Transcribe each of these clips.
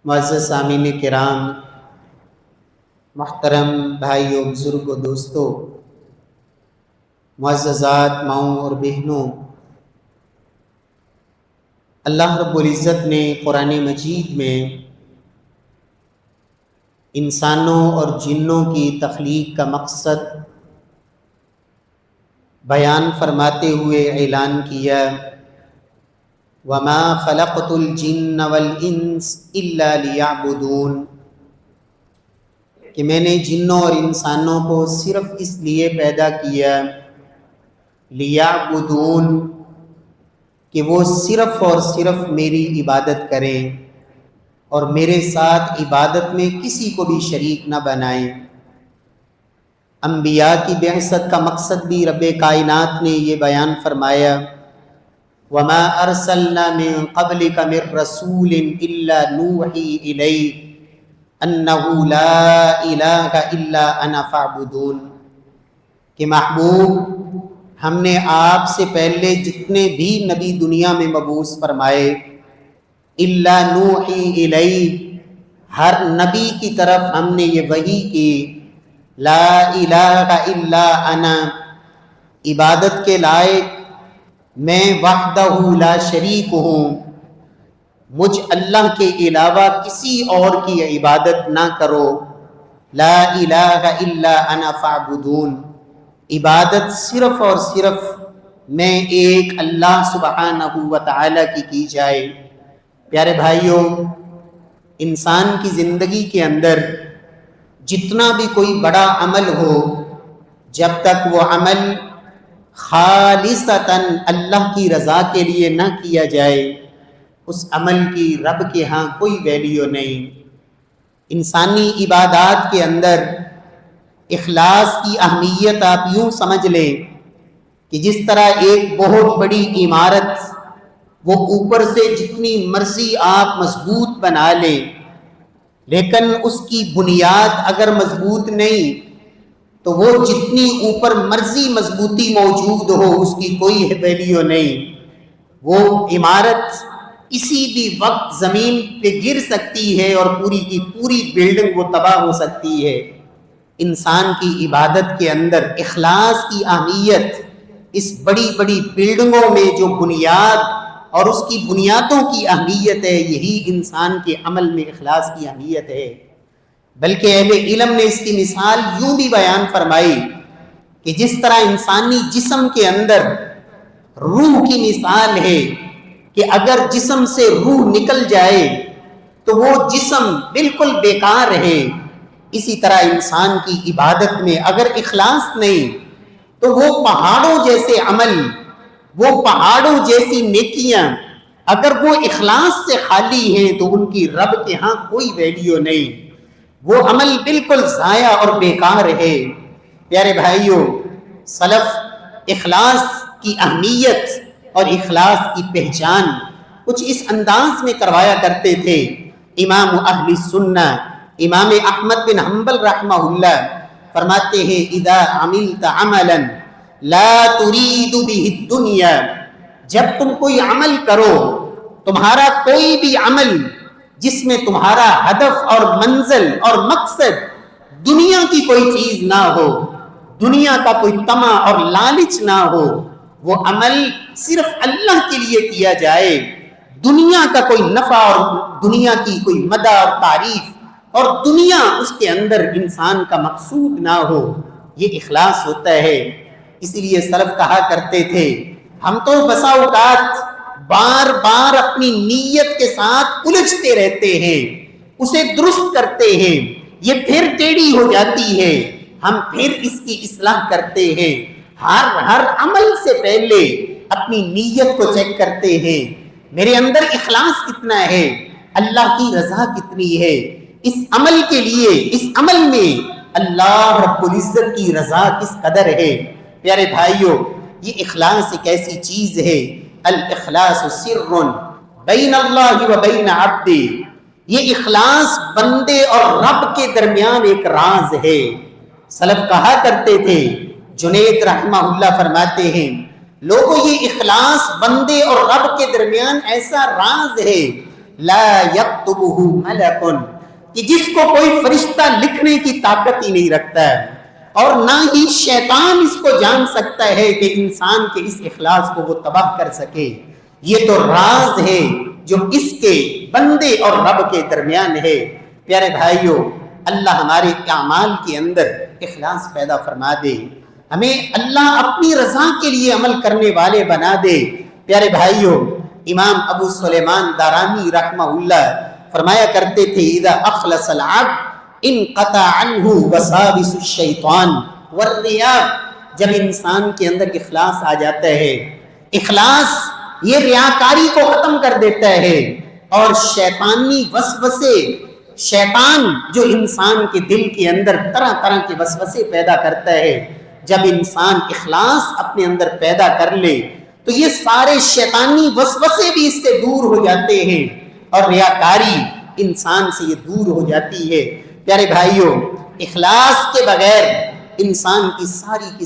معزز سامعین کرام، محترم بھائیوں، بزرگوں، دوستوں، معززات ماؤں اور بہنوں، اللہ رب العزت نے قرآن مجید میں انسانوں اور جنوں کی تخلیق کا مقصد بیان فرماتے ہوئے اعلان کیا، وَمَا خَلَقْتُ الْجِنَّ وَالْإِنسَ إِلَّا لِيَعْبُدُونَ، کہ میں نے جنوں اور انسانوں کو صرف اس لیے پیدا کیا، لیعبدون، کہ وہ صرف اور صرف میری عبادت کریں اور میرے ساتھ عبادت میں کسی کو بھی شریک نہ بنائیں۔ انبیاء کی بعثت کا مقصد بھی رب کائنات نے یہ بیان فرمایا، وَمَا أَرْسَلْنَا مِن قَبْلِكَ مِن رَّسُولٍ إِلَّا نُوحِي إِلَيْهِ أَنَّهُ لَا إِلَٰهَ إِلَّا أَنَا فَاعْبُدُونِ، کہ محبوب، ہم نے آپ سے پہلے جتنے بھی نبی دنیا میں مبعوث فرمائے، إِلَّا نُوحِي إِلَيْهِ، ہر نبی کی طرف ہم نے یہ وحی کی، لا الہ الا انا، عبادت کے لائق میں وحدہ لا شریک ہوں، مجھ اللہ کے علاوہ کسی اور کی عبادت نہ کرو، لا الہ الا انا فاعبدون، عبادت صرف اور صرف میں ایک اللہ سبحانہ و تعالی کی جائے۔ پیارے بھائیوں، انسان کی زندگی کے اندر جتنا بھی کوئی بڑا عمل ہو، جب تک وہ عمل خالصتاً اللہ کی رضا کے لیے نہ کیا جائے، اس عمل کی رب کے ہاں کوئی ویلیو نہیں۔ انسانی عبادات کے اندر اخلاص کی اہمیت آپ یوں سمجھ لیں کہ جس طرح ایک بہت بڑی عمارت، وہ اوپر سے جتنی مرضی آپ مضبوط بنا لیں، لیکن اس کی بنیاد اگر مضبوط نہیں تو وہ جتنی اوپر مرضی مضبوطی موجود ہو، اس کی کوئی ویلیو نہیں۔ وہ عمارت کسی بھی وقت زمین پہ گر سکتی ہے اور پوری کی پوری بلڈنگ وہ تباہ ہو سکتی ہے۔ انسان کی عبادت کے اندر اخلاص کی اہمیت اس بڑی بڑی بلڈنگوں میں جو بنیاد اور اس کی بنیادوں کی اہمیت ہے، یہی انسان کے عمل میں اخلاص کی اہمیت ہے۔ بلکہ اہل علم نے اس کی مثال یوں بھی بیان فرمائی کہ جس طرح انسانی جسم کے اندر روح کی مثال ہے کہ اگر جسم سے روح نکل جائے تو وہ جسم بالکل بیکار ہے، اسی طرح انسان کی عبادت میں اگر اخلاص نہیں تو وہ پہاڑوں جیسے عمل، وہ پہاڑوں جیسی نیکیاں اگر وہ اخلاص سے خالی ہیں تو ان کی رب کے ہاں کوئی ویلیو نہیں، وہ عمل بالکل ضائع اور بیکار ہے۔ پیارے بھائیوں، سلف اخلاص کی اہمیت اور اخلاص کی پہچان کچھ اس انداز میں کروایا کرتے تھے۔ امام اہل سنہ امام احمد بن حنبل رحمہ اللہ فرماتے ہیں، اذا عملت عملا لا تريد به الدنيا، جب تم کوئی عمل کرو، تمہارا کوئی بھی عمل جس میں تمہارا ہدف اور منزل اور مقصد دنیا کی کوئی چیز نہ ہو، دنیا کا کوئی طمع اور لالچ نہ ہو، وہ عمل صرف اللہ کے لیے کیا جائے، دنیا کا کوئی نفع اور دنیا کی کوئی مدح اور تعریف اور دنیا اس کے اندر انسان کا مقصود نہ ہو، یہ اخلاص ہوتا ہے۔ اسی لیے سلف کہا کرتے تھے، ہم تو بسا اوقات بار بار اپنی نیت کے ساتھ الجھتے رہتے ہیں، اسے درست کرتے ہیں، یہ پھر ٹیڑھی ہو جاتی ہے، ہم پھر اس کی اصلاح کرتے ہیں، ہر عمل سے پہلے اپنی نیت کو چیک کرتے ہیں، میرے اندر اخلاص کتنا ہے، اللہ کی رضا کتنی ہے، اس عمل کے لیے، اس عمل میں اللہ رب العزت کی رضا کس قدر ہے۔ پیارے بھائیوں، یہ اخلاص ایک ایسی چیز ہے، الاخلاص سر بین اللہ و بین عبد، یہ اخلاص بندے اور رب کے درمیان ایک راز ہے۔ سلف کہا کرتے تھے، جنید رحمہ اللہ فرماتے ہیں، لوگوں یہ اخلاص بندے اور رب کے درمیان ایسا راز ہے لا یکتبہ ملک، کہ جس کو کوئی فرشتہ لکھنے کی طاقت ہی نہیں رکھتا ہے، اور نہ ہی شیطان اس کو جان سکتا ہے کہ انسان کے اس اخلاص کو وہ تباہ کر سکے۔ یہ تو راز ہے جو اس کے بندے اور رب کے درمیان ہے۔ پیارے بھائیو، اللہ ہمارے اعمال کے اندر اخلاص پیدا فرما دے، ہمیں اللہ اپنی رضا کے لیے عمل کرنے والے بنا دے۔ پیارے بھائیو، امام ابو سلیمان دارانی رحمہ اللہ فرمایا کرتے تھے اذا اخلص العبد انقطع عنہ وساوس الشیطان والریاء، جب انسان کے اندر اخلاص آ جاتا ہے، اخلاص یہ ریاکاری کو ختم کر دیتا ہے، اور شیطانی وسوسے، شیطان جو انسان کے دل کے اندر طرح طرح کے وسوسے پیدا کرتا ہے، جب انسان اخلاص اپنے اندر پیدا کر لے تو یہ سارے شیطانی وسوسے بھی اس سے دور ہو جاتے ہیں، اور ریاکاری انسان سے یہ دور ہو جاتی ہے۔ پیارے بھائیوں، اخلاص کے بغیر انسان کی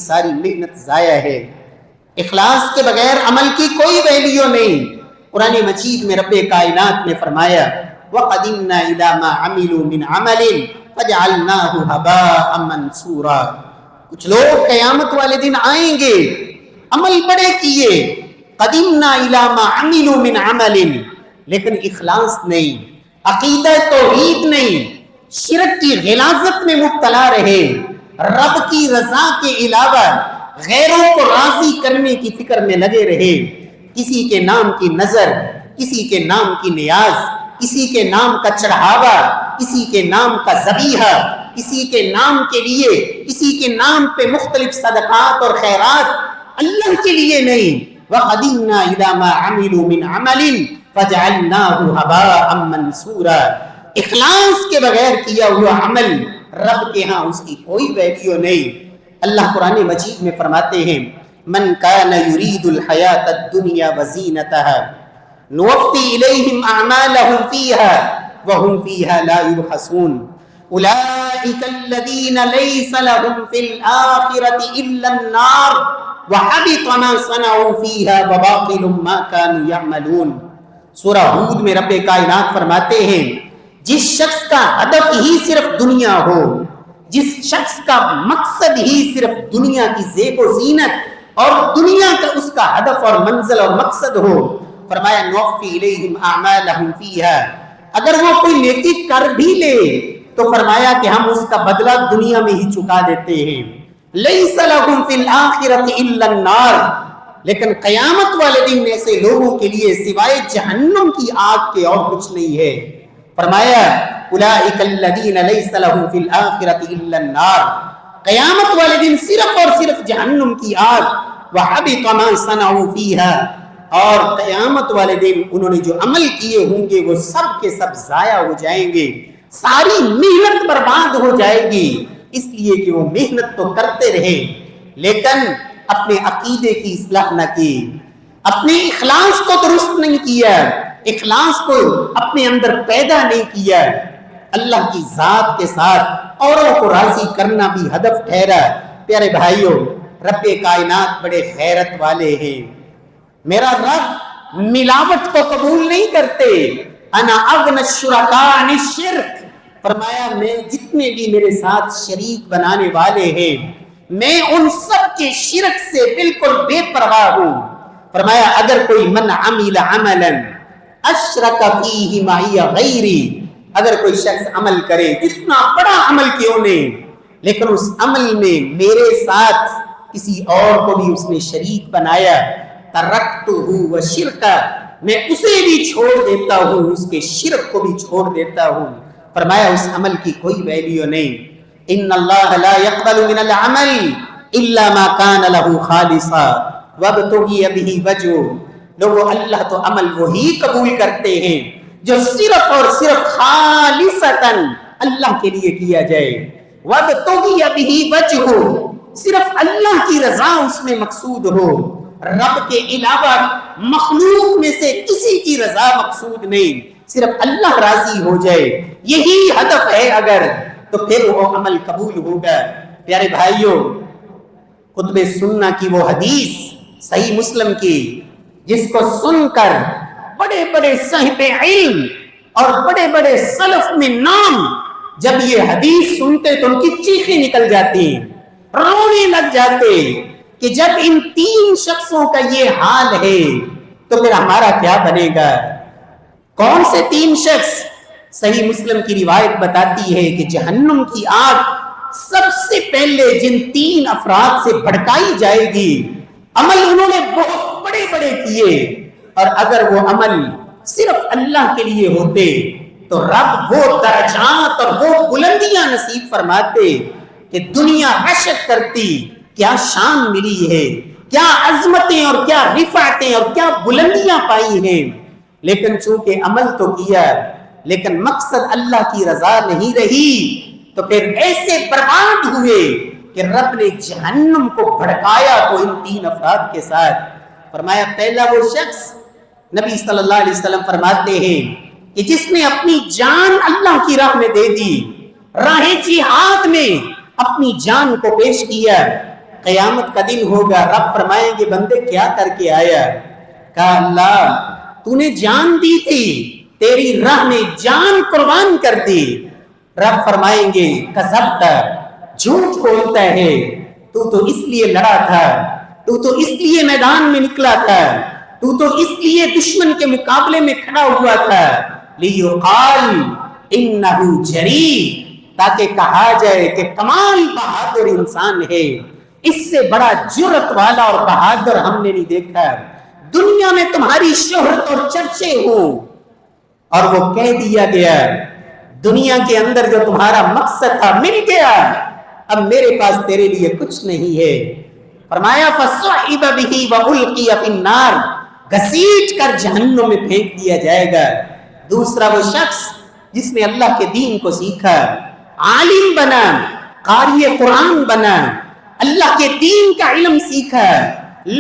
ساری محنت ضائع ہے۔ اخلاص کے بغیر عمل کی کوئی ویلیو نہیں۔ قرآن مجید میں رب کائنات نے فرمایا وَقَدِمْنَا إِلَى مَا عَمِلُوا مِنْ عَمَلٍ فَجَعَلْنَاهُ هَبَاءً مَنْثُورًا، کچھ لوگ قیامت والے دن آئیں گے، عمل بڑے کیے، قَدِمْنَا إِلَى مَا عَمِلُوا مِنْ عَمَلٍ، لیکن اخلاص نہیں، عقیدہ توحید نہیں، شرک کی غلاظت میں مبتلا رہے، رب کی رضا کے علاوہ غیروں کو راضی کرنے کی فکر میں لگے رہے، کسی کے نام کی نظر، کسی کے نام کی نیاز، کسی کے نام کا چڑھاوا، کسی کے نام کا ذبیحہ، کسی کے نام کے لیے، کسی کے نام پہ مختلف صدقات اور خیرات، اللہ کے لیے نہیں۔ وَقَدِمْنَا إِلَى مَا عَمِلُوا مِنْ عَمَلٍ فَجَعَلْنَاهُ هَبَاءً مَنْثُورًا، اخلاص کے بغیر کیا ہوا عمل رب کے ہاں اس کی کوئی ویلیو نہیں۔ اللہ قرآن مجید میں فرماتے ہیں من کان یرید الحیات الدنیا وزینتها نوفی الیہم اعمالهم فیها وهم فیها لا یبخسون اولئک الذین لیس لهم فی الآخرة الا النار وحبط ما صنعوا فیها وباطل ما كانوا یعملون۔ سورہ ہود میں رب کائنات فرماتے ہیں جس شخص کا ہدف ہی صرف دنیا ہو، جس شخص کا مقصد ہی صرف دنیا کی زیب و زینت اور دنیا کا اس کا ہدف اور منزل اور مقصد ہو، فرمایا نوفی الیہم اعمالہم فیہا، اگر وہ کوئی نیکی کر بھی لے تو فرمایا کہ ہم اس کا بدلہ دنیا میں ہی چکا دیتے ہیں۔ لیس لہم فی الآخرۃ الا النار، لیکن قیامت والے دن ایسے لوگوں کے لیے سوائے جہنم کی آگ کے اور کچھ نہیں ہے۔ فرمایا اولئک الذین لیس لہم فی الآخرۃ الا النار، قیامت والے دن صرف اور صرف جہنم کی آگ، وحبط ما صنعوا فیہا، اور قیامت والے دن انہوں نے جو عمل کیے ہوں گے وہ سب کے سب ضائع ہو جائیں گے، ساری محنت برباد ہو جائے گی، اس لیے کہ وہ محنت تو کرتے رہے لیکن اپنے عقیدے کی اصلاح نہ کی، اپنے اخلاص کو درست نہیں کیا، اخلاص کو اپنے اندر پیدا نہیں کیا، اللہ کی ذات کے ساتھ اوروں کو راضی کرنا بھی ہدف ٹھہرا۔ پیارے بھائیوں، رب کائنات بڑے غیرت والے ہیں، میرا رب ملاوٹ کو قبول نہیں کرتے، انا اغنی الشرکاء عن الشرک، فرمایا میں جتنے بھی میرے ساتھ شریک بنانے والے ہیں میں ان سب کے شرک سے بالکل بے پرواہ ہوں۔ فرمایا اگر کوئی من عمل عملا اشرک فیہ معی غیری، اگر کوئی شخص عمل کرے جتنا بڑا عمل کیوں نہیں، لیکن اس عمل میں میرے ساتھ کسی اور کو بھی اس نے شریک بنایا، ترکتہ وشرکہ، میں اسے بھی چھوڑ دیتا ہوں، اس کے شرک کو بھی چھوڑ دیتا ہوں۔ فرمایا اس عمل کی کوئی ویلیو نہیں۔ ان اللہ لا يقبل من العمل الا ما كان له خالصا وابتغي به وجهه، لوگو اللہ تو عمل وہی قبول کرتے ہیں جو صرف اور صرف خالصتاً اللہ کے لیے کیا جائے، وابتغي به وجهه، صرف اللہ کی رضا اس میں مقصود ہو، رب کے علاوہ مخلوق میں سے کسی کی رضا مقصود نہیں، صرف اللہ راضی ہو جائے، یہی ہدف ہے اگر، تو پھر وہ عمل قبول ہوگا۔ پیارے بھائیوں، خطب سننا کی وہ حدیث صحیح مسلم کی جس کو سن کر بڑے بڑے صاحب علم اور بڑے بڑے سلف میں نام جب یہ حدیث سنتے تو ان کی چیخیں نکل جاتی، رونے لگ جاتے کہ جب ان تین شخصوں کا یہ حال ہے تو پھر ہمارا کیا بنے گا۔ کون سے تین شخص؟ صحیح مسلم کی روایت بتاتی ہے کہ جہنم کی آگ سب سے پہلے جن تین افراد سے بھڑکائی جائے گی، عمل انہوں نے بہت بڑے بڑے کیے، اور اگر وہ عمل صرف اللہ کے لیے ہوتے تو رب وہ درجات اور وہ بلندیاں نصیب فرماتے کہ دنیا حشر کرتی، کیا شان ملی ہے، کیا عظمتیں اور کیا رفعتیں اور کیا بلندیاں پائی ہیں۔ لیکن چونکہ عمل تو کیا لیکن مقصد اللہ کی رضا نہیں رہی، تو پھر ایسے برباد ہوئے کہ رب نے جہنم کو بھڑکایا تو ان تین افراد کے ساتھ۔ فرمایا پہلا وہ شخص، نبی صلی اللہ علیہ وسلم فرماتے ہیں کہ جس نے اپنی جان اللہ کی راہ میں دے دی، راہ جہاد میں اپنی جان کو پیش کیا، قیامت کا دن ہوگا، رب فرمائیں گے بندے کیا کر کے آیا؟ کہا اللہ تو نے جان دی تھی، تیری راہ میں جان قربان کر دی۔ رب فرمائیں گے کذبت، جھوٹ بولتا ہے، تو اس لیے لڑا تھا، تو اس لیے میدان میں نکلا تھا، تو اس لیے دشمن کے مقابلے میں کھڑا ہوا تھا، لیقال انہ جری، تاکہ کہا جائے کہ کمال بہادر انسان ہے، اس سے بڑا جرأت والا اور بہادر ہم نے نہیں دیکھا، دنیا میں تمہاری شہرت اور چرچے ہوں۔ اور وہ کہہ دیا گیا دنیا کے اندر جو تمہارا مقصد تھا مل گیا، اب میرے پاس تیرے لیے کچھ نہیں ہے۔ فرمایا فَصُعِبَ بِهِ وَأُلْقِيَ فِي النَّارِ، گھسیٹ کر جہنم میں پھینک دیا جائے گا۔ دوسرا وہ شخص جس نے اللہ کے دین کو سیکھا، عالم بنا، قاری قرآن بنا، اللہ کے دین کا علم سیکھا،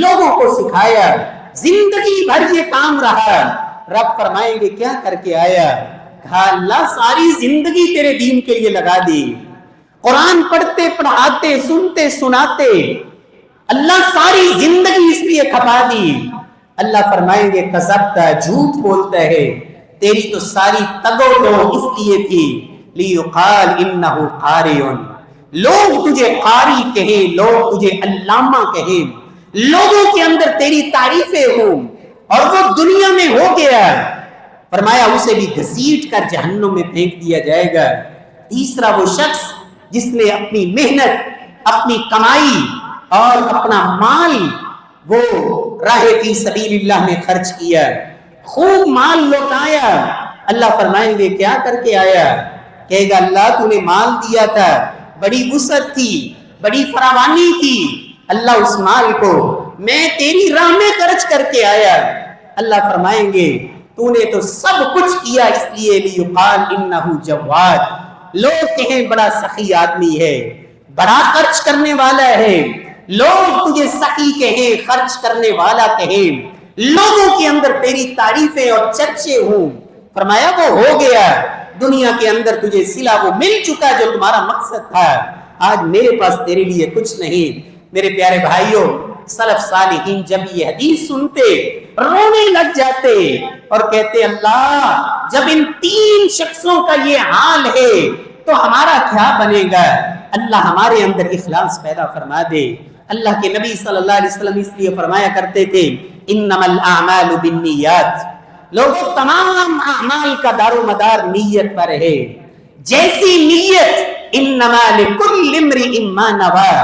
لوگوں کو سکھایا، زندگی بھر یہ کام رہا۔ رب فرمائیں گے کیا کر کے آیا؟ کہا اللہ ساری زندگی تیرے دین کے لیے لگا دی، قرآن پڑھتے پڑھاتے سنتے سناتے، اللہ ساری زندگی اس لیے کھپا دی۔ اللہ فرمائیں گے کذبتا، جھوٹ بولتا ہے، تیری تو ساری تگو دو اس لیے تھی، لیقال انہ قارئ، لوگ تجھے قاری کہیں، لوگ تجھے علامہ کہیں، لوگوں کے اندر تیری تعریفیں ہوں، اور وہ دنیا میں ہو گیا۔ فرمایا اسے بھی گھسیٹ کر جہنم میں پھینک دیا جائے گا۔ تیسرا وہ شخص جس نے اپنی محنت، اپنی کمائی اور اپنا مال وہ راہ فی سبیل اللہ میں خرچ کیا، خوب مال لوٹایا۔ اللہ فرمائیں گے کیا کر کے آیا؟ کہے گا اللہ تو نے مال دیا تھا، بڑی وسعت تھی، بڑی فراوانی تھی، اللہ اس مال کو میں تیری راہ میں خرچ کر کے آیا۔ اللہ فرمائیں گے تو نے تو سب کچھ کیا اس لیے لیقال انہ جواد، لوگ کہیں بڑا سخی آدمی ہے، بڑا خرچ کرنے والا ہے، لوگ تجھے سخی کہیں، خرچ کرنے والا کہیں، لوگوں کے اندر تیری تعریفیں اور چرچے ہوں۔ فرمایا وہ ہو گیا، دنیا کے اندر تجھے صلہ وہ مل چکا جو تمہارا مقصد تھا، آج میرے پاس تیرے لیے کچھ نہیں۔ میرے پیارے بھائیوں، سلف صالحین جب یہ حدیث سنتے رونے لگ جاتے اور کہتے اللہ جب ان تین شخصوں کا یہ حال ہے تو ہمارا کیا بنے گا؟ اللہ ہمارے اندر اخلاص پیدا فرما دے۔ اللہ کے نبی صلی اللہ علیہ وسلم اس لیے فرمایا کرتے تھے انما الاعمال بالنیات، لوگوں تمام اعمال کا دار و مدار نیت پر ہے، جیسی نیت انما لکل امرئ ما نوی،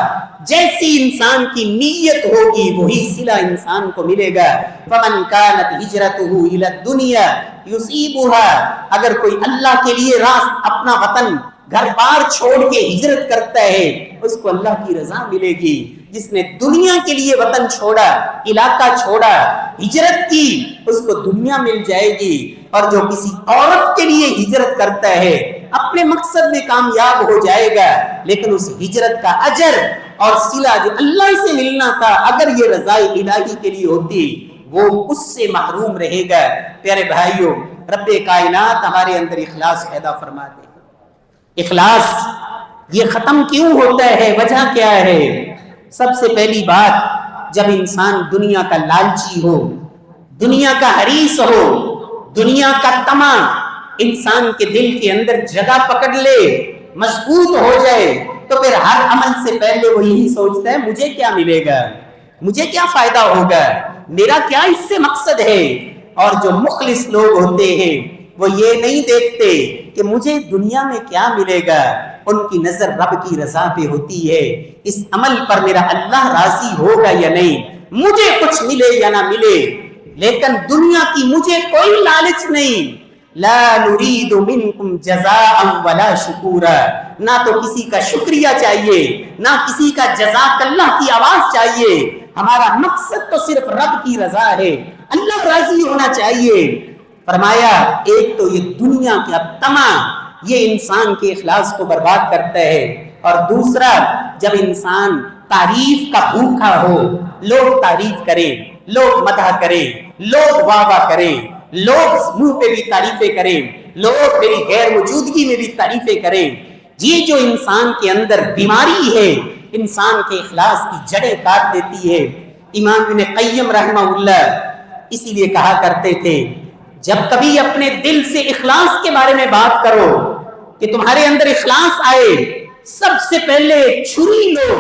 جیسی انسان کی نیت ہوگی وہی صلہ انسان کو ملے گا۔ فمن كانت ہجرته الى الدنيا يصيبها، اگر کوئی اللہ کے لیے راست اپنا وطن گھر بار چھوڑ کے ہجرت کرتا ہے اس کو اللہ کی رضا ملے گی۔ جس نے دنیا کے لیے وطن چھوڑا، علاقہ چھوڑا، ہجرت کی، اس کو دنیا مل جائے گی۔ اور جو کسی عورت کے لیے ہجرت کرتا ہے اپنے مقصد میں کامیاب ہو جائے گا، لیکن اس ہجرت کا اجر اور صلہ جو اللہ سے ملنا تھا اگر یہ رضا الہی کے لیے ہوتی وہ اس سے محروم رہے گا۔ پیارے بھائیوں، رب کائنات ہمارے اندر اخلاص پیدا فرما دے۔ اخلاص یہ ختم کیوں ہوتا ہے؟ وجہ کیا ہے؟ سب سے پہلی بات، جب انسان دنیا کا لالچی ہو، دنیا کا حریص ہو، دنیا کا طمع، انسان کے دل کے اندر جگہ پکڑ لے، مضبوط ہو جائے، تو پھر ہر عمل سے پہلے وہ یہی سوچتا ہے مجھے کیا ملے گا، مجھے کیا فائدہ ہوگا، میرا کیا اس سے مقصد ہے۔ اور جو مخلص لوگ ہوتے ہیں وہ یہ نہیں دیکھتے کہ مجھے دنیا میں کیا ملے گا، ان کی نظر رب کی رضا پہ ہوتی ہے، اس عمل پر میرا اللہ راضی ہوگا یا نہیں، مجھے کچھ ملے یا نہ ملے، لیکن دنیا کی مجھے کوئی لالچ نہیں۔ لا نريد منکم جزاء ولا شکورا، نہ تو کسی کا شکریہ چاہیے، نہ کسی کا جزاک اللہ کی آواز چاہیے، ہمارا مقصد تو صرف رب کی رضا ہے، اللہ راضی ہونا چاہیے۔ فرمایا ایک تو یہ دنیا کا طمع یہ انسان کے اخلاص کو برباد کرتا ہے، اور دوسرا جب انسان تعریف کا بھوکا ہو، لوگ تعریف کریں، لوگ مدح کریں، لوگ واہ واہ کریں، لوگ منہ پہ بھی تعریفیں کریں، لوگ میری غیر موجودگی میں بھی تعریفیں کریں، یہ جو انسان کے اندر بیماری ہے انسان کے اخلاص کی جڑیں کاٹ دیتی ہے۔ امام ابن قیم رحمہ اللہ اسی لیے کہا کرتے تھے جب کبھی اپنے دل سے اخلاص کے بارے میں بات کرو کہ تمہارے اندر اخلاص آئے، سب سے پہلے چھری لو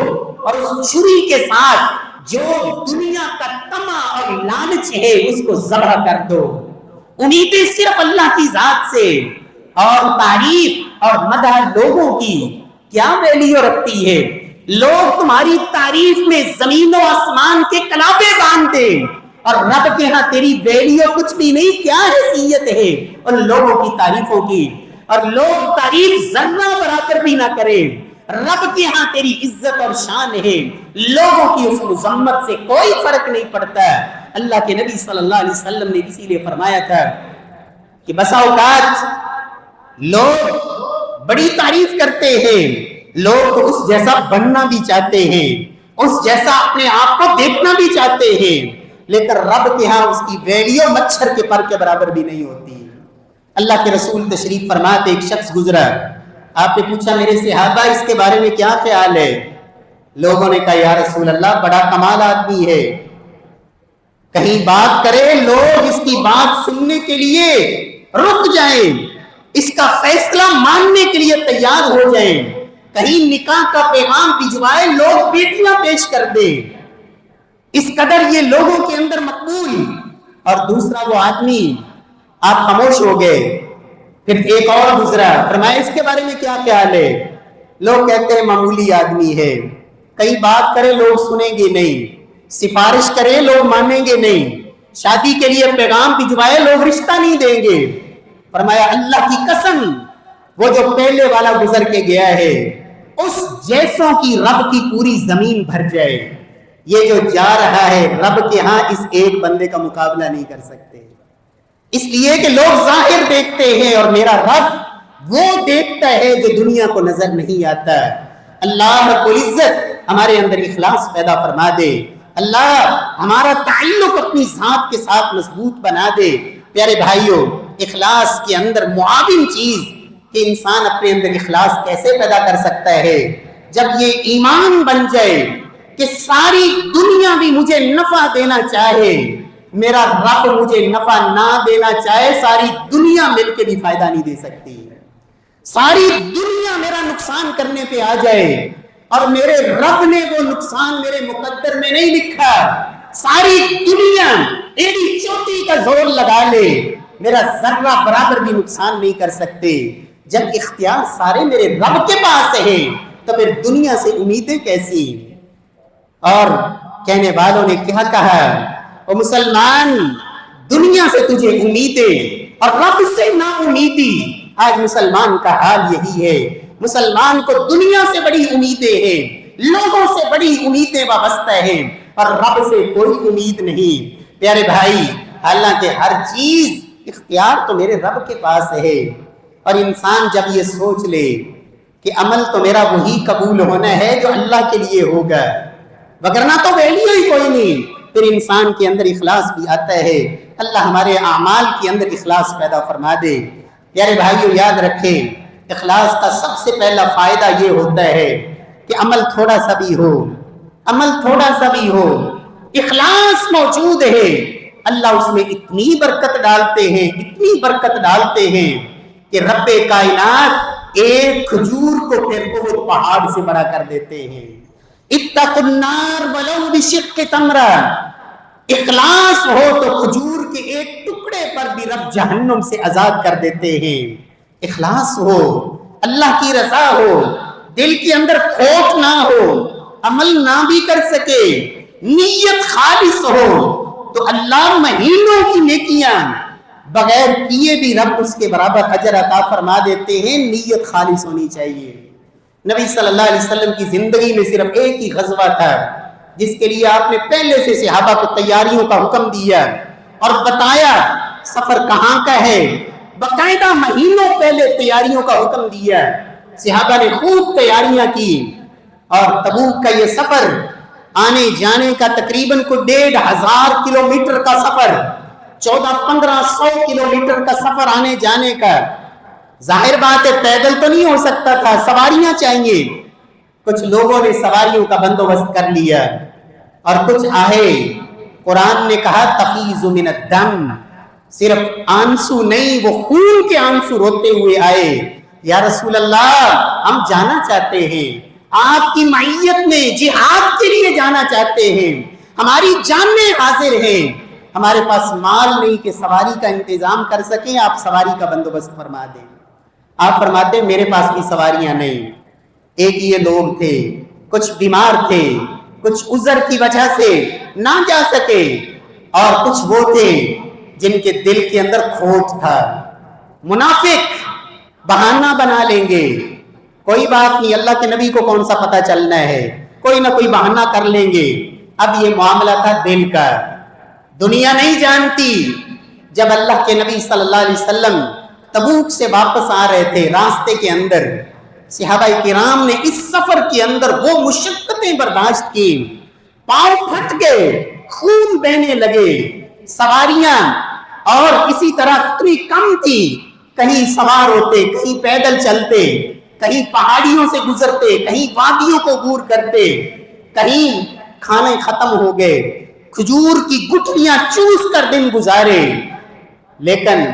اور اس چھری کے ساتھ جو دنیا کا طمع اور لالچ ہے اس کو ذبح کر دو، امیدیں صرف اللہ کی ذات سے، اور تعریف اور مدح لوگوں کی کیا ویلیو رکھتی ہے، لوگ تمہاری تعریف میں زمین و آسمان کے کلابے باندھ دیں اور رب کے ہاں تیری ویلیو کچھ بھی نہیں، کیا حیثیت ہے ان لوگوں کی تعریفوں کی، اور لوگ تعریف ذرہ برابر بھی نہ کریں، رب کے ہاں تیری عزت اور شان ہے، لوگوں کی اس مذمت سے کوئی فرق نہیں پڑتا۔ اللہ کے نبی صلی اللہ علیہ وسلم نے اسی لیے فرمایا تھا کہ بسا اوقات لوگ بڑی تعریف کرتے ہیں، لوگ تو اس جیسا بننا بھی چاہتے ہیں، اس جیسا اپنے آپ کو دیکھنا بھی چاہتے ہیں، لیکن رب کے ہاں اس کی ویلیو مچھر کے پر کے برابر بھی نہیں ہوتی۔ اللہ کے رسول تشریف فرماتے ایک شخص گزرا، آپ نے پوچھا میرے صحابہ اس کے بارے میں کیا خیال ہے؟ لوگوں نے کہا یا رسول اللہ بڑا کمال آدمی ہے، کہیں بات کرے لوگ اس کی بات سننے کے لیے رک جائیں، اس کا فیصلہ ماننے کے لیے تیار ہو جائیں، کہیں نکاح کا پیغام بھجوائے لوگ بیٹیاں پیش کر دیں، اس قدر یہ لوگوں کے اندر مقبول۔ اور دوسرا وہ آدمی، آپ خاموش ہو گئے، پھر ایک اور گزرا، فرمایا اس کے بارے میں کیا خیال ہے؟ لوگ کہتے ہیں معمولی آدمی ہے، کئی بات کرے لوگ سنیں گے نہیں، سفارش کرے لوگ مانیں گے نہیں، شادی کے لیے پیغام بھجوائے لوگ رشتہ نہیں دیں گے۔ فرمایا اللہ کی قسم وہ جو پہلے والا گزر کے گیا ہے اس جیسوں کی رب کی پوری زمین بھر جائے، یہ جو جا رہا ہے رب کے ہاں اس ایک بندے کا مقابلہ نہیں کر سکتے، اس لیے کہ لوگ ظاہر دیکھتے ہیں اور میرا رب وہ دیکھتا ہے جو دنیا کو نظر نہیں آتا۔ اللہ رب العزت ہمارے اندر اخلاص پیدا فرما دے، اللہ ہمارا تعلق اپنی ذات کے ساتھ مضبوط بنا دے۔ پیارے بھائیوں، اخلاص کے اندر معاون چیز کہ انسان اپنے اندر اخلاص کیسے پیدا کر سکتا ہے، جب یہ ایمان بن جائے کہ ساری دنیا بھی مجھے نفع دینا چاہے، میرا رب مجھے نفع نہ دینا چاہے، ساری دنیا مل کے بھی فائدہ نہیں دے سکتی، ساری دنیا میرا نقصان کرنے پہ آ جائے اور میرے رب نے وہ نقصان میرے مقدر میں نہیں لکھا، ساری دنیا ایڑی چوٹی کا زور لگا لے، میرا ذرہ برابر بھی نقصان نہیں کر سکتے۔ جب اختیار سارے میرے رب کے پاس ہے تو پھر دنیا سے امیدیں کیسی؟ اور کہنے والوں نے کیا کہا، او مسلمان دنیا سے تجھے امیدیں اور رب سے نا امیدی۔ آج مسلمان کا حال یہی ہے، مسلمان کو دنیا سے بڑی امیدیں ہیں، لوگوں سے بڑی امیدیں وابستہ ہیں اور رب سے کوئی امید نہیں۔ پیارے بھائی، حالانکہ ہر چیز اختیار تو میرے رب کے پاس ہے، اور انسان جب یہ سوچ لے کہ عمل تو میرا وہی قبول ہونا ہے جو اللہ کے لیے ہوگا، وگرنہ تو ویلیو ہی کوئی نہیں، پھر انسان کے اندر اخلاص بھی آتا ہے۔ اللہ ہمارے اعمال کے اندر اخلاص پیدا فرما دے۔ پیارے بھائیو، یاد رکھیں اخلاص کا سب سے پہلا فائدہ یہ ہوتا ہے کہ عمل تھوڑا سا بھی ہو، عمل تھوڑا سا بھی ہو، اخلاص موجود ہے، اللہ اس میں اتنی برکت ڈالتے ہیں، اتنی برکت ڈالتے ہیں کہ رب کائنات ایک کھجور کو پھر بہت پہاڑ سے بڑا کر دیتے ہیں. اتقوا النار ولو بشق تمرہ، اخلاص ہو تو کھجور کے ایک ٹکڑے پر بھی رب جہنم سے آزاد کر دیتے ہیں. اخلاص ہو، اللہ کی رضا ہو، دل کے اندر کھوٹ نہ ہو، عمل نہ بھی کر سکے، نیت خالص ہو تو اللہ مہینوں کی نیکیاں بغیر کیے بھی رب اس کے برابر اجر عطا فرما دیتے ہیں. نیت خالص ہونی چاہیے. نبی صلی اللہ علیہ وسلم کی زندگی میں صرف ایک ہی غزوہ تھا جس کے لیے آپ نے پہلے سے صحابہ کو تیاریوں کا حکم دیا اور بتایا سفر کہاں کا ہے. باقاعدہ مہینوں پہلے تیاریوں کا حکم دیا. صحابہ نے خوب تیاریاں کی اور تبوک کا یہ سفر آنے جانے کا تقریباً کو 1500 کلومیٹر کا سفر، 1400-1500 کلومیٹر کا سفر آنے جانے کا. ظاہر بات ہے پیدل تو نہیں ہو سکتا تھا، سواریاں چاہیے. کچھ لوگوں نے سواریوں کا بندوبست کر لیا اور کچھ آئے. قرآن نے کہا تفیض من الدم، صرف آنسو نہیں وہ خون کے آنسو روتے ہوئے آئے. یا رسول اللہ ہم جانا چاہتے ہیں، آپ کی معیت میں جہاد کے لیے جانا چاہتے ہیں، ہماری جانیں حاضر ہیں، ہمارے پاس مال نہیں کہ سواری کا انتظام کر سکیں، آپ سواری کا بندوبست فرما دیں. آپ فرماتے ہیں میرے پاس بھی سواریاں نہیں. ایک یہ لوگ تھے، کچھ بیمار تھے، کچھ عذر کی وجہ سے نہ جا سکے، اور کچھ وہ تھے جن کے دل کے اندر کھوٹ تھا. منافق بہانہ بنا لیں گے، کوئی بات نہیں اللہ کے نبی کو کون سا پتہ چلنا ہے، کوئی نہ کوئی بہانہ کر لیں گے. اب یہ معاملہ تھا دل کا، دنیا نہیں جانتی. جب اللہ کے نبی صلی اللہ علیہ وسلم تبوک سے واپس آ رہے تھے، راستے کے اندر صحابہ کرام نے اس سفر کے اندر وہ مشقتیں برداشت کی، پاؤں پھٹ گئے، خون بہنے لگے. سواریاں اور اسی طرح اتنی کم تھی، کہیں سوار ہوتے، کہیں پیدل چلتے، کہیں پہاڑیوں سے گزرتے، کہیں وادیوں کو عبور کرتے، کہیں کھانے ختم ہو گئے، کھجور کی گٹھلیاں چوس کر دن گزارے. لیکن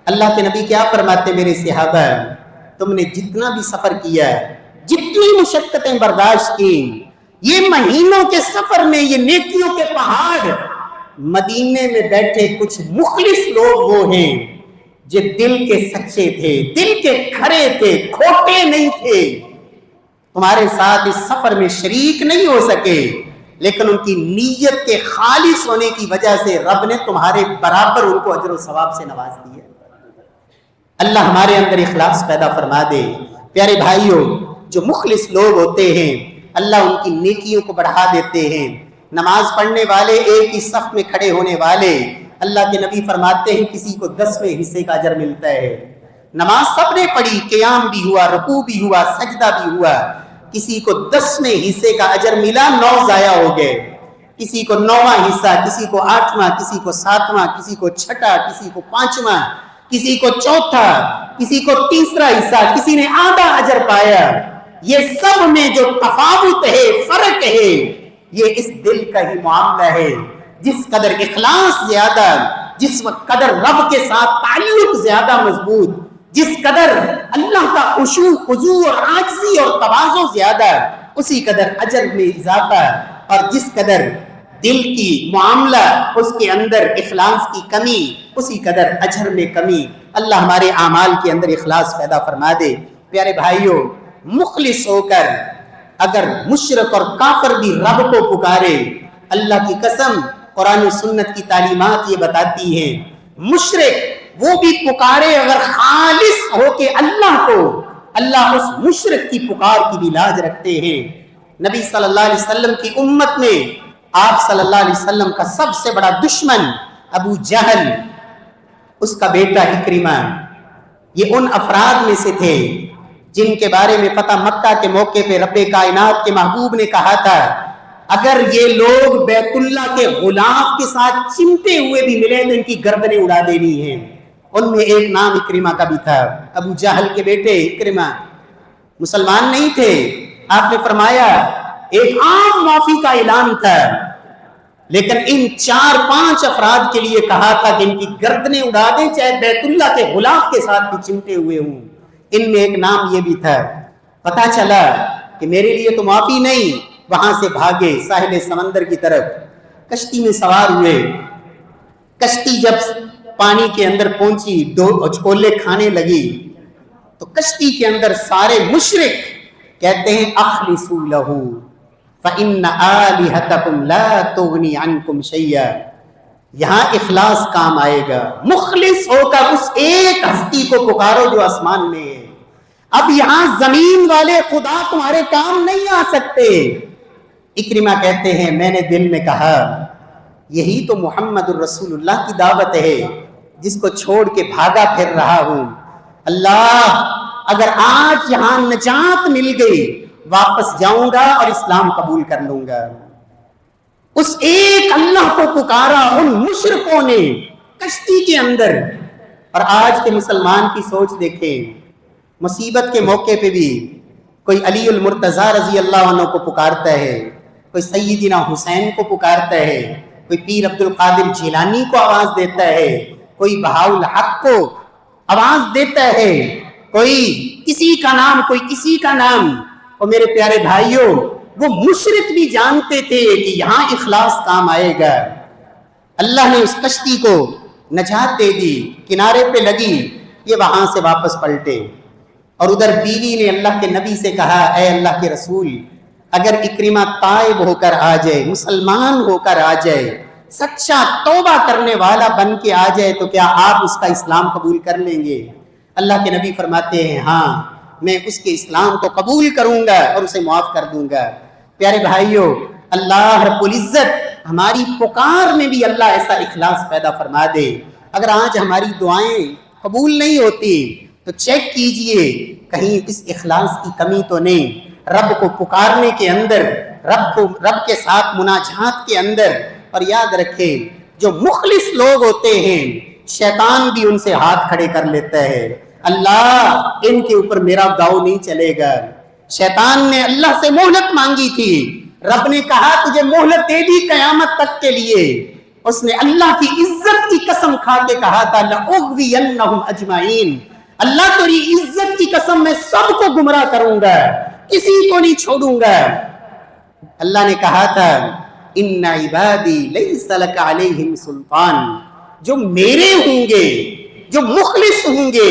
اللہ کے نبی کیا فرماتے میرے صحابہ، تم نے جتنا بھی سفر کیا، جتنی مشقتیں برداشت کی، یہ مہینوں کے سفر میں یہ نیکیوں کے پہاڑ، مدینے میں بیٹھے کچھ مخلص لوگ وہ ہیں جو دل کے سچے تھے، دل کے کھرے تھے، کھوٹے نہیں تھے. تمہارے ساتھ اس سفر میں شریک نہیں ہو سکے، لیکن ان کی نیت کے خالص ہونے کی وجہ سے رب نے تمہارے برابر ان کو اجر و ثواب سے نواز دیا. اللہ ہمارے اندر اخلاص پیدا فرما دے. پیارے بھائیوں، جو مخلص لوگ ہوتے ہیں اللہ ان کی نیکیوں کو بڑھا دیتے ہیں. نماز پڑھنے والے، ایک ہی صف میں کھڑے ہونے والے، اللہ کے نبی فرماتے ہیں کسی کو 10ویں حصے کا اجر ملتا ہے. نماز سب نے پڑھی، قیام بھی ہوا، رکوع بھی ہوا، سجدہ بھی ہوا، کسی کو 10ویں حصے کا اجر ملا، 9 ضائع ہو گئے. کسی کو 9واں حصہ، کسی کو 8واں، کسی کو 7واں، کسی کو 6واں، کسی کو 5واں، کسی کو 4تھا، کسی کو 3را حصہ، کسی نے آدھا اجر پایا. یہ سب میں جو تفاوت ہے، فرق ہے، یہ اس دل کا ہی معاملہ ہے. جس قدر اخلاص زیادہ، جس قدر رب کے ساتھ تعلق زیادہ مضبوط، جس قدر اللہ کا خشوع خضوع اور عاجزی اور تواضع زیادہ، اسی قدر اجر میں اضافہ، اور جس قدر دل کی معاملہ اس کے اندر اخلاص کی کمی، اسی قدر اجر میں کمی. اللہ ہمارے اعمال کے اندر اخلاص پیدا فرما دے. پیارے بھائیوں، مخلص ہو کر اگر مشرک اور کافر بھی رب کو پکارے، اللہ کی قسم قرآن و سنت کی تعلیمات یہ بتاتی ہیں، مشرک وہ بھی پکارے اگر خالص ہو کے اللہ کو، اللہ اس مشرک کی پکار کی بھی لاج رکھتے ہیں. نبی صلی اللہ علیہ وسلم کی امت میں آپ صلی اللہ علیہ وسلم کا سب سے بڑا دشمن ابو جہل، اس کا بیٹا اکرمہ، یہ ان افراد میں سے تھے جن کے بارے میں فتح مکہ کے موقع پہ رب کائنات کے محبوب نے کہا تھا اگر یہ لوگ بیت اللہ کے غلاف کے ساتھ چمٹے ہوئے بھی ملے تو ان کی گردنیں اڑا دینی ہیں. ان میں ایک نام اکرمہ کا بھی تھا. ابو جہل کے بیٹے اکرمہ مسلمان نہیں تھے. آپ نے فرمایا ایک عام معافی کا اعلان تھا، لیکن ان 4-5 افراد کے لیے کہا تھا کہ ان کی گردنیں اڑا دیں چاہے بیت اللہ کے غلاف کے ساتھ بھی چمٹے ہوئے ہوں۔ ان میں ایک نام یہ بھی تھا۔ پتا چلا کہ میرے لیے تو معافی نہیں، وہاں سے بھاگے ساحل سمندر کی طرف، کشتی میں سوار ہوئے۔ کشتی جب پانی کے اندر پہنچی، اچکولے کھانے لگی، تو کشتی کے اندر سارے مشرک کہتے ہیں اخلصوا لہ فإن آلہتکم لا تغنی عنکم شیئا۔ یہاں اخلاص کام آئے گا، مخلص ہو کر اس ایک ہستی کو پکارو جو آسمان میں ہے۔ اب یہاں زمین والے خدا تمہارے کام نہیں آ سکتے۔ اکرمہ کہتے ہیں میں نے دل میں کہا یہی تو محمد الرسول اللہ کی دعوت ہے جس کو چھوڑ کے بھاگا پھر رہا ہوں۔ اللہ اگر آج یہاں نجات مل گئی واپس جاؤں گا اور اسلام قبول کر لوں گا۔ اس ایک اللہ کو پکارا ان مشرکوں نے کشتی کے اندر۔ اور آج کے مسلمان کی سوچ دیکھیں، مصیبت کے موقع پہ بھی کوئی علی المرتضیٰ رضی اللہ عنہ کو پکارتا ہے، کوئی سیدنا حسین کو پکارتا ہے، کوئی پیر عبد القادر جیلانی کو آواز دیتا ہے، کوئی بہاء الحق کو آواز دیتا ہے، کوئی کسی کا نام، کوئی کسی کا نام۔ اور میرے پیارے بھائیوں، وہ مشرک بھی جانتے تھے کہ یہاں اخلاص کام آئے گا۔ اللہ نے اس کشتی کو نجات دے دی، کنارے پہ لگی، یہ وہاں سے واپس پلٹے۔ اور ادھر بیوی نے اللہ کے نبی سے کہا اے اللہ کے رسول، اگر اکرمہ تائب ہو کر آ جائے، مسلمان ہو کر آ جائے، سچا توبہ کرنے والا بن کے آ جائے تو کیا آپ اس کا اسلام قبول کر لیں گے؟ اللہ کے نبی فرماتے ہیں ہاں میں اس کے اسلام کو قبول کروں گا اور اسے معاف کر دوں گا۔ پیارے بھائیوں، اللہ رب العزت ہماری پکار میں بھی اللہ ایسا اخلاص پیدا فرما دے۔ اگر آج ہماری دعائیں قبول نہیں ہوتی تو چیک کیجئے کہیں اس اخلاص کی کمی تو نہیں۔ رب کو پکارنے کے اندر، رب کے ساتھ مناجات کے اندر۔ اور یاد رکھیں جو مخلص لوگ ہوتے ہیں شیطان بھی ان سے ہاتھ کھڑے کر لیتا ہے، اللہ ان کے اوپر میرا داؤ نہیں چلے گا۔ شیطان نے اللہ سے مہلت مانگی تھی، رب نے کہا تجھے مہلت دے دی قیامت تک کے لیے۔ اس نے اللہ کی عزت کی قسم کھا کے کہا تھا لَأُغْوِيَنَّهُمْ أَجْمَعِينَ، اللہ تیری عزت کی قسم میں سب کو گمراہ کروں گا، کسی کو نہیں چھوڑوں گا۔ اللہ نے کہا تھا ان عبادی لیس لک علیہم سلطان، جو میرے ہوں گے، جو مخلص ہوں گے۔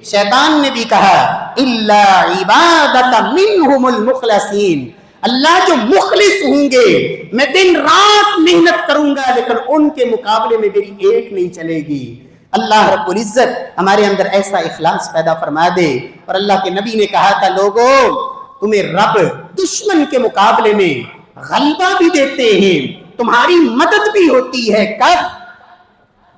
شیطان نے بھی کہا الا عبادک منہم المخلصین، اللہ جو مخلص ہوں گے میں دن رات محنت کروں گا لیکن ان کے مقابلے میں میری ایک نہیں چلے گی۔ اللہ رب العزت ہمارے اندر ایسا اخلاص پیدا فرما دے۔ اور اللہ کے نبی نے کہا تھا لوگوں تمہیں رب دشمن کے مقابلے میں غلبہ بھی دیتے ہیں، تمہاری مدد بھی ہوتی ہے، کب؟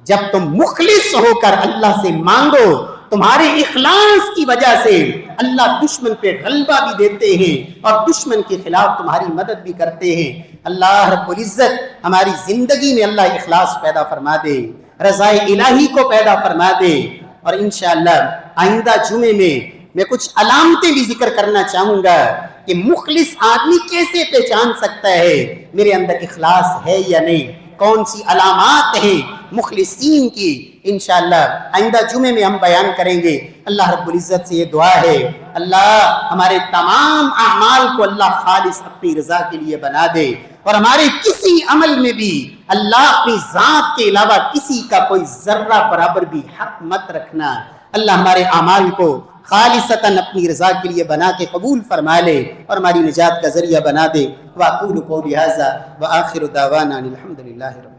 جب تم مخلص ہو کر اللہ سے مانگو، تمہارے اخلاص کی وجہ سے اللہ دشمن پہ غلبہ بھی دیتے ہیں اور دشمن کے خلاف تمہاری مدد بھی کرتے ہیں۔ اللہ رب العزت ہماری زندگی میں اللہ اخلاص پیدا فرما دے، رضا الہی کو پیدا فرما دے۔ اور انشاءاللہ آئندہ جمعے میں کچھ علامتیں بھی ذکر کرنا چاہوں گا کہ مخلص آدمی کیسے پہچان سکتا ہے میرے اندر اخلاص ہے یا نہیں، کون سی علامات ہیں مخلصین کی۔ انشاءاللہ آئندہ جمعے میں ہم بیان کریں گے۔ اللہ رب العزت سے یہ دعا ہے اللہ ہمارے تمام اعمال کو اللہ خالص اپنی رضا کے لیے بنا دے، اور ہمارے کسی عمل میں بھی اللہ اپنی ذات کے علاوہ کسی کا کوئی ذرہ برابر بھی حق مت رکھنا۔ اللہ ہمارے اعمال کو خالصتاً اپنی رضا کے لیے بنا کے قبول فرما لے اور ہماری نجات کا ذریعہ بنا دے۔ وَأَقُولُ قَوْلِي هَذَا وَآخِرُ دَعْوَانَا أَنِ الْحَمْدُ لِلَّهِ رَبِّ